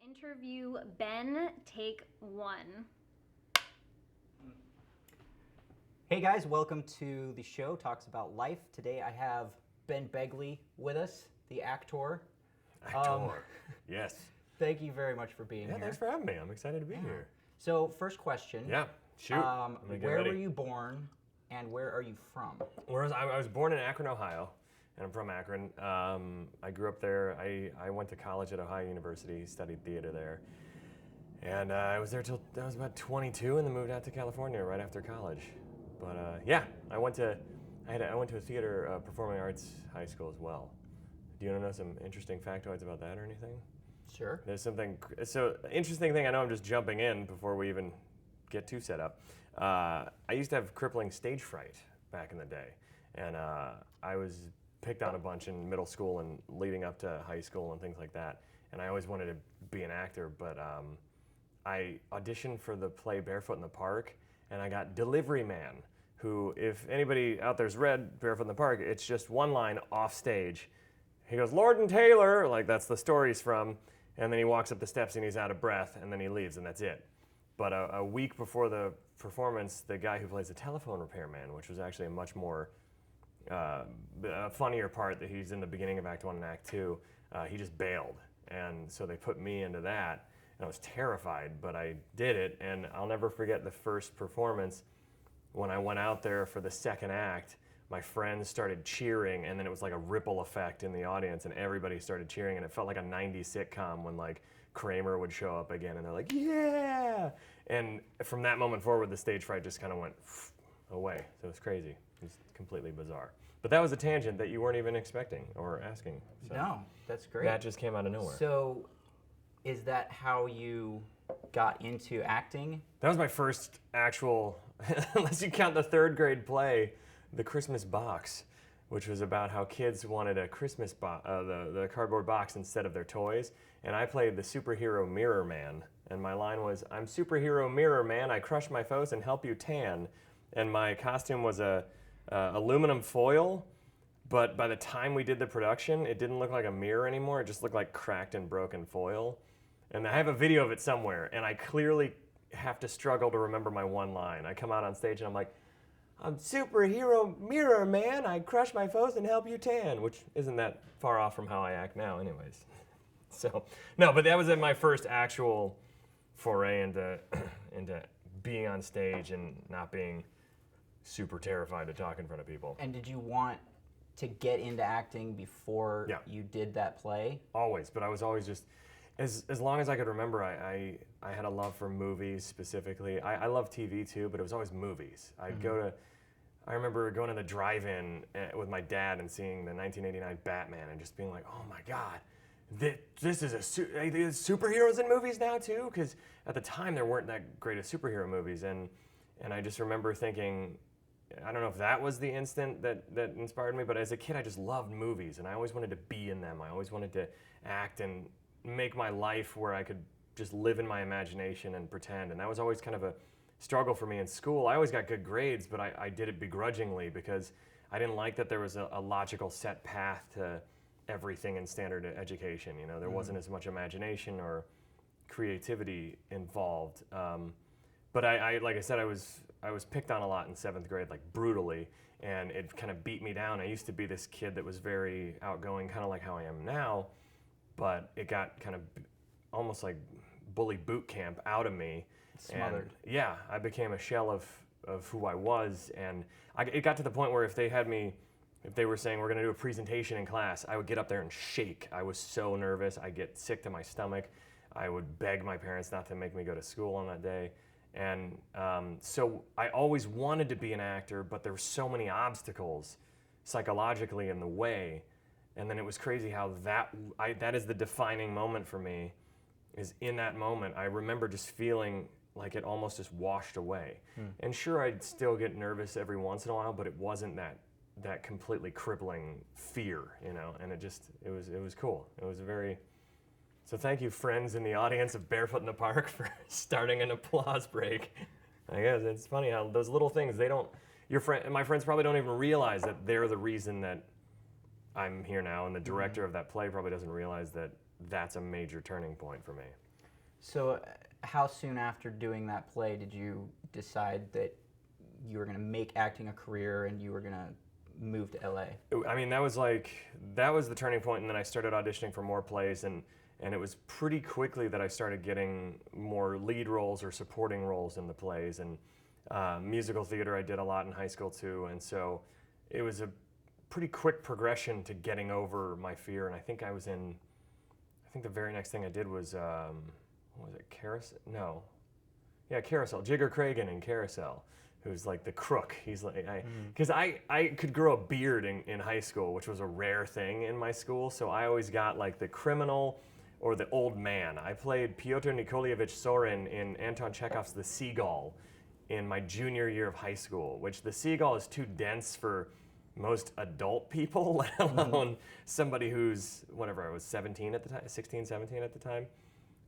Interview Ben, take one. Hey guys, welcome to the show, Talks About Life. Today I have Ben Begley with us, the actor. Yes. Thank you very much for being here. Thanks for having me. I'm excited to be here. So, first question. Yeah, shoot. I'm gonna get where ready. were you born and where are you from? I was born in Akron, Ohio, and I'm from Akron. I grew up there. I went to college at Ohio University, studied theater there. And I was there till I was about 22 and then moved out to California right after college. But yeah, I went to a theater performing arts high school as well. Do you want to know some interesting factoids about that or anything? Sure. There's something, so interesting thing, I know I'm just jumping in before we even get too set up. I used to have crippling stage fright back in the day. And I was picked on a bunch in middle school and leading up to high school and things like that. And I always wanted to be an actor, but I auditioned for the play Barefoot in the Park, and I got Delivery Man, who, if anybody out there's read Barefoot in the Park, it's just one line off stage. He goes, "Lord and Taylor," like that's the story he's from, and then he walks up the steps and he's out of breath, and then he leaves, and that's it. But a week before the performance, the guy who plays the telephone repairman, which was actually a much more a funnier part that he's in the beginning of Act 1 and Act 2, he just bailed. And so they put me into that, and I was terrified, but I did it, and I'll never forget the first performance. When I went out there for the second act, my friends started cheering, and then it was like a ripple effect in the audience, and everybody started cheering, and it felt like a 90s sitcom when like Kramer would show up again, and they're like, "Yeah!" And from that moment forward, the stage fright just kind of went away. So it was crazy. It was completely bizarre. But that was a tangent that you weren't even expecting or asking. So No, that's great. that just came out of nowhere. So, is that how you got into acting? That was my first actual, unless you count the third grade play, The Christmas Box, which was about how kids wanted a Christmas the cardboard box instead of their toys. And I played the superhero Mirror Man. And my line was, "I'm superhero Mirror Man, I crush my foes and help you tan." And my costume was a aluminum foil, but by the time we did the production, it didn't look like a mirror anymore. It just looked like cracked and broken foil. And I have a video of it somewhere, and I clearly have to struggle to remember my one line. I come out on stage and I'm like, "I'm superhero Mirror Man, I crush my foes and help you tan," which isn't that far off from how I act now anyways. So, no, but that was my first actual foray into being on stage and not being super terrified to talk in front of people. And did you want to get into acting before you did that play? Always, but I was always just, as long as I could remember, I had a love for movies specifically. I love TV too, but it was always movies. I remember going to the drive-in with my dad and seeing the 1989 Batman and just being like, "Oh my God, this is there's superheroes in movies now too?" Because at the time there weren't that great of superhero movies, and I just remember thinking, I don't know if that was the instant that inspired me, but as a kid I just loved movies and I always wanted to be in them. I always wanted to act and make my life where I could just live in my imagination and pretend, and that was always kind of a struggle for me in school. I always got good grades, but I did it begrudgingly because I didn't like that there was a logical set path to everything in standard education. You know, there wasn't as much imagination or creativity involved. But I like I said, I was picked on a lot in 7th grade, like brutally, and it kind of beat me down. I used to be this kid that was very outgoing, kind of like how I am now, but it got kind of almost like bully boot camp out of me. Smothered. And yeah, I became a shell of who I was, and it got to the point where if they were saying we're going to do a presentation in class, I would get up there and shake. I was so nervous. I'd get sick to my stomach. I would beg my parents not to make me go to school on that day. And so I always wanted to be an actor, but there were so many obstacles psychologically in the way. And then it was crazy how that is the defining moment for me, is in that moment. I remember just feeling like it almost just washed away. And sure, I'd still get nervous every once in a while, but it wasn't that completely crippling fear, you know, and it was cool. It was very, so thank you friends in the audience of Barefoot in the Park for starting an applause break. I guess it's funny how those little things, my friends probably don't even realize that they're the reason that I'm here now, and the director of that play probably doesn't realize that that's a major turning point for me. So, how soon after doing that play did you decide that you were going to make acting a career and you were going to move to LA? I mean, that was the turning point, and then I started auditioning for more plays, and it was pretty quickly that I started getting more lead roles or supporting roles in the plays, and musical theater I did a lot in high school too, and so it was a pretty quick progression to getting over my fear. And I think the very next thing I did was, what was it, Carousel? No. Yeah, Carousel. Jigger Cragen in Carousel, who's like the crook. He's like, because I could grow a beard in high school, which was a rare thing in my school, so I always got like the criminal or the old man. I played Pyotr Nikolaevich Sorin in Anton Chekhov's The Seagull in my junior year of high school, which The Seagull is too dense for most adult people, let alone somebody who's, whatever, I was 17 at the time, 16, 17 at the time.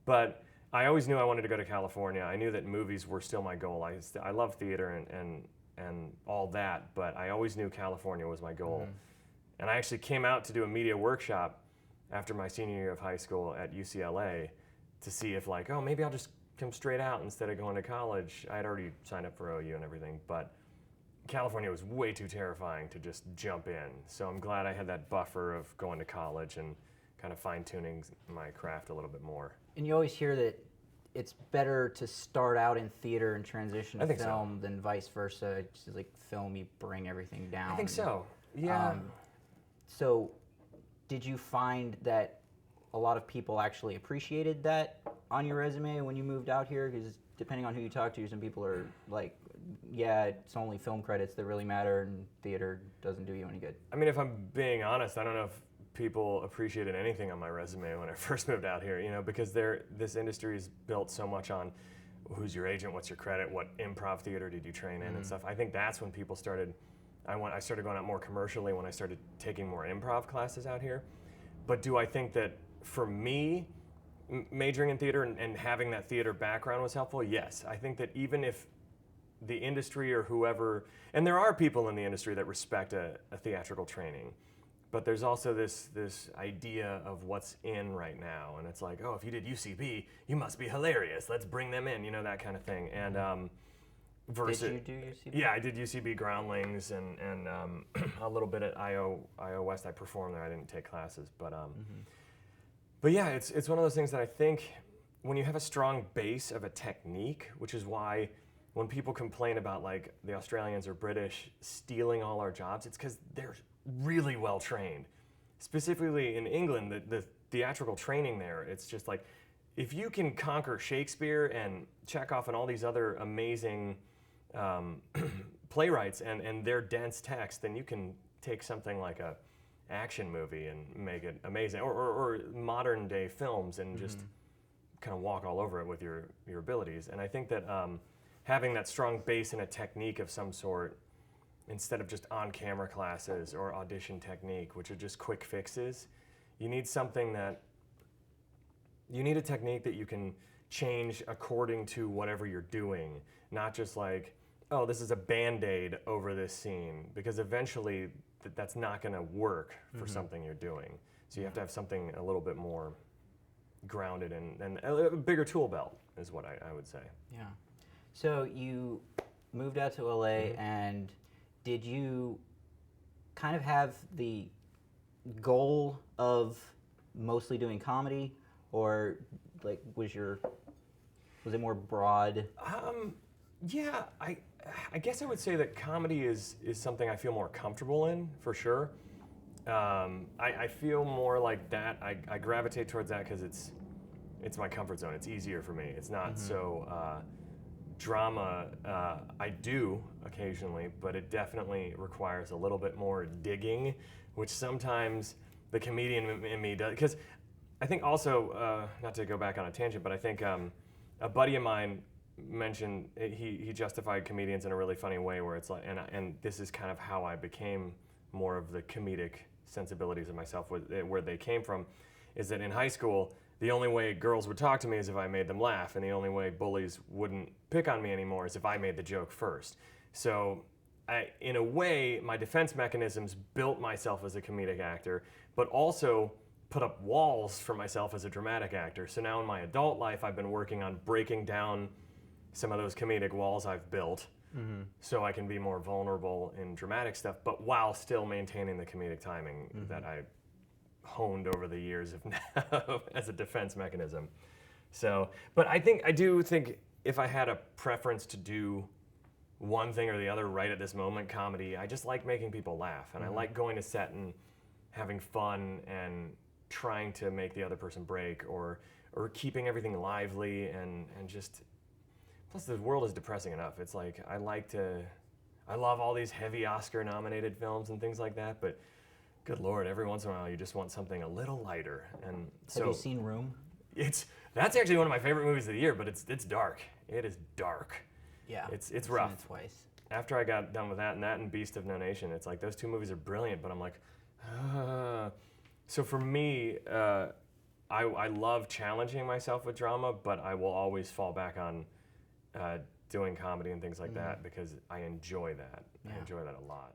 But I always knew I wanted to go to California. I knew that movies were still my goal. I love theater and all that, but I always knew California was my goal. And I actually came out to do a media workshop after my senior year of high school at UCLA to see if like, oh, maybe I'll just come straight out instead of going to college. I had already signed up for OU and everything, but California was way too terrifying to just jump in. So I'm glad I had that buffer of going to college and kind of fine-tuning my craft a little bit more. And you always hear that it's better to start out in theater and transition to I think film than vice versa. It's just like film, you bring everything down. I think so, yeah. So did you find that a lot of people actually appreciated that on your resume when you moved out here? Because depending on who you talk to, some people are like, yeah, it's only film credits that really matter and theater doesn't do you any good. I mean, if I'm being honest, I don't know if people appreciated anything on my resume when I first moved out here, because this industry is built so much on who's your agent, what's your credit, what improv theater did you train in and stuff. I think that's when people started, I started going out more commercially when I started taking more improv classes out here. But do I think that for me, majoring in theater and having that theater background was helpful? Yes. I think that even if the industry or whoever, and there are people in the industry that respect a theatrical training, but there's also this idea of what's in right now, and it's like, oh, if you did UCB, you must be hilarious. Let's bring them in, that kind of thing. And versus, did you do UCB? Yeah, I did UCB Groundlings and a little bit at IO West. I performed there. I didn't take classes, but yeah, it's one of those things that I think when you have a strong base of a technique, which is why when people complain about like the Australians or British stealing all our jobs, it's because they're really well trained. Specifically in England, the theatrical training there, it's just like, if you can conquer Shakespeare and Chekhov and all these other amazing playwrights and their dense text, then you can take something like a action movie and make it amazing, or modern day films and just kind of walk all over it with your abilities. And I think that having that strong base in a technique of some sort, instead of just on-camera classes or audition technique, which are just quick fixes, you need a technique that you can change according to whatever you're doing, not just like, oh, this is a Band-Aid over this scene, because eventually that's not gonna work for something you're doing. So you have to have something a little bit more grounded and a bigger tool belt is what I would say. Yeah. So you moved out to LA, and did you kind of have the goal of mostly doing comedy, or like was it more broad? Yeah, I guess I would say that comedy is something I feel more comfortable in, for sure. I feel more like that. I gravitate towards that because it's my comfort zone. It's easier for me. It's not so drama. I do occasionally, but it definitely requires a little bit more digging, which sometimes the comedian in me does. Because I think also, not to go back on a tangent, but I think a buddy of mine mentioned, he justified comedians in a really funny way, where it's like, and this is kind of how I became more of the comedic sensibilities of myself, where they came from, is that in high school, the only way girls would talk to me is if I made them laugh, and the only way bullies wouldn't pick on me anymore is if I made the joke first. So in a way, my defense mechanisms built myself as a comedic actor, but also put up walls for myself as a dramatic actor. So now in my adult life, I've been working on breaking down some of those comedic walls I've built so I can be more vulnerable in dramatic stuff, but while still maintaining the comedic timing that I honed over the years of now as a defense mechanism. So, but I do think if I had a preference to do one thing or the other right at this moment, comedy, I just like making people laugh, and I like going to set and having fun and trying to make the other person break, or keeping everything lively, and just, plus the world is depressing enough. It's like, I love all these heavy Oscar nominated films and things like that, but good Lord, every once in a while you just want something a little lighter. And so, Have you seen Room? That's actually one of my favorite movies of the year, but it's dark. It is dark. Yeah. It's I've rough. seen it twice. After I got done with that and Beast of No Nation, it's like those two movies are brilliant, but I'm like, So for me, I love challenging myself with drama, but I will always fall back on doing comedy and things like that because I enjoy that. Yeah. I enjoy that a lot.